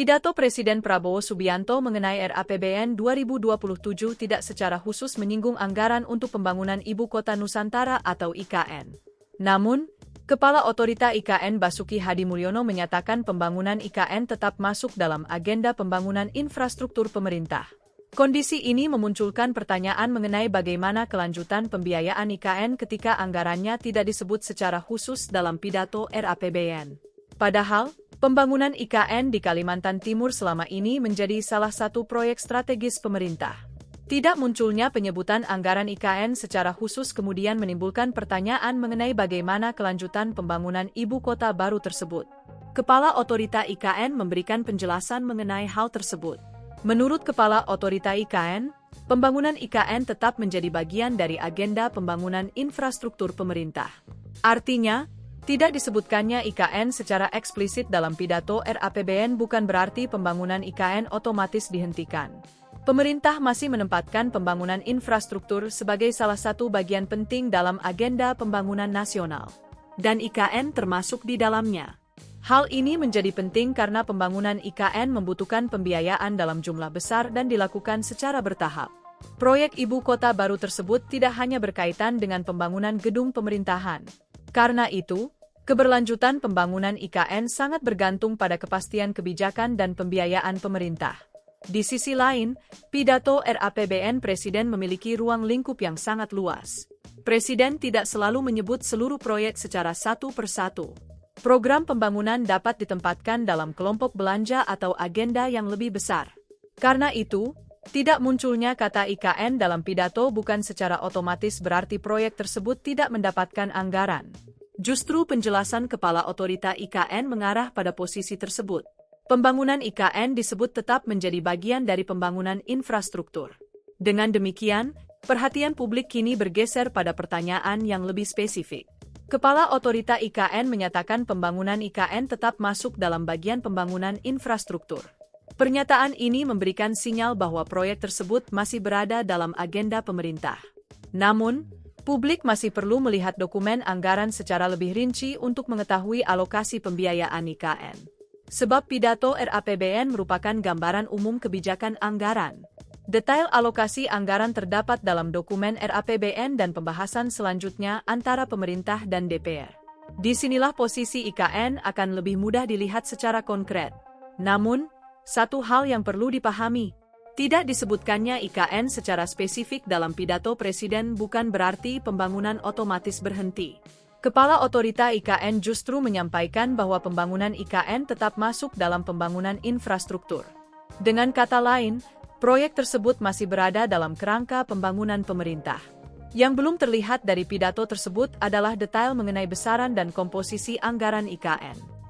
Pidato Presiden Prabowo Subianto mengenai RAPBN 2027 tidak secara khusus menyinggung anggaran untuk pembangunan Ibu Kota Nusantara atau IKN. Namun, Kepala Otorita IKN Basuki Hadimulyono menyatakan pembangunan IKN tetap masuk dalam agenda pembangunan infrastruktur pemerintah. Kondisi ini memunculkan pertanyaan mengenai bagaimana kelanjutan pembiayaan IKN ketika anggarannya tidak disebut secara khusus dalam pidato RAPBN. Padahal, pembangunan IKN di Kalimantan Timur selama ini menjadi salah satu proyek strategis pemerintah. Tidak munculnya penyebutan anggaran IKN secara khusus kemudian menimbulkan pertanyaan mengenai bagaimana kelanjutan pembangunan ibu kota baru tersebut. Kepala Otorita IKN memberikan penjelasan mengenai hal tersebut. Menurut Kepala Otorita IKN, pembangunan IKN tetap menjadi bagian dari agenda pembangunan infrastruktur pemerintah. Artinya, tidak disebutkannya IKN secara eksplisit dalam pidato RAPBN bukan berarti pembangunan IKN otomatis dihentikan. Pemerintah masih menempatkan pembangunan infrastruktur sebagai salah satu bagian penting dalam agenda pembangunan nasional. Dan IKN termasuk di dalamnya. Hal ini menjadi penting karena pembangunan IKN membutuhkan pembiayaan dalam jumlah besar dan dilakukan secara bertahap. Proyek ibu kota baru tersebut tidak hanya berkaitan dengan pembangunan gedung pemerintahan. Karena itu, keberlanjutan pembangunan IKN sangat bergantung pada kepastian kebijakan dan pembiayaan pemerintah. Di sisi lain, pidato RAPBN Presiden memiliki ruang lingkup yang sangat luas. Presiden tidak selalu menyebut seluruh proyek secara satu persatu. Program pembangunan dapat ditempatkan dalam kelompok belanja atau agenda yang lebih besar. Karena itu, tidak munculnya kata IKN dalam pidato bukan secara otomatis berarti proyek tersebut tidak mendapatkan anggaran. Justru penjelasan Kepala Otorita IKN mengarah pada posisi tersebut. Pembangunan IKN disebut tetap menjadi bagian dari pembangunan infrastruktur. Dengan demikian, perhatian publik kini bergeser pada pertanyaan yang lebih spesifik. Kepala Otorita IKN menyatakan pembangunan IKN tetap masuk dalam bagian pembangunan infrastruktur. Pernyataan ini memberikan sinyal bahwa proyek tersebut masih berada dalam agenda pemerintah. Namun, publik masih perlu melihat dokumen anggaran secara lebih rinci untuk mengetahui alokasi pembiayaan IKN. Sebab pidato RAPBN merupakan gambaran umum kebijakan anggaran. Detail alokasi anggaran terdapat dalam dokumen RAPBN dan pembahasan selanjutnya antara pemerintah dan DPR. Disinilah posisi IKN akan lebih mudah dilihat secara konkret. Namun, satu hal yang perlu dipahami, tidak disebutkannya IKN secara spesifik dalam pidato Presiden bukan berarti pembangunan otomatis berhenti. Kepala Otorita IKN justru menyampaikan bahwa pembangunan IKN tetap masuk dalam pembangunan infrastruktur. Dengan kata lain, proyek tersebut masih berada dalam kerangka pembangunan pemerintah. Yang belum terlihat dari pidato tersebut adalah detail mengenai besaran dan komposisi anggaran IKN.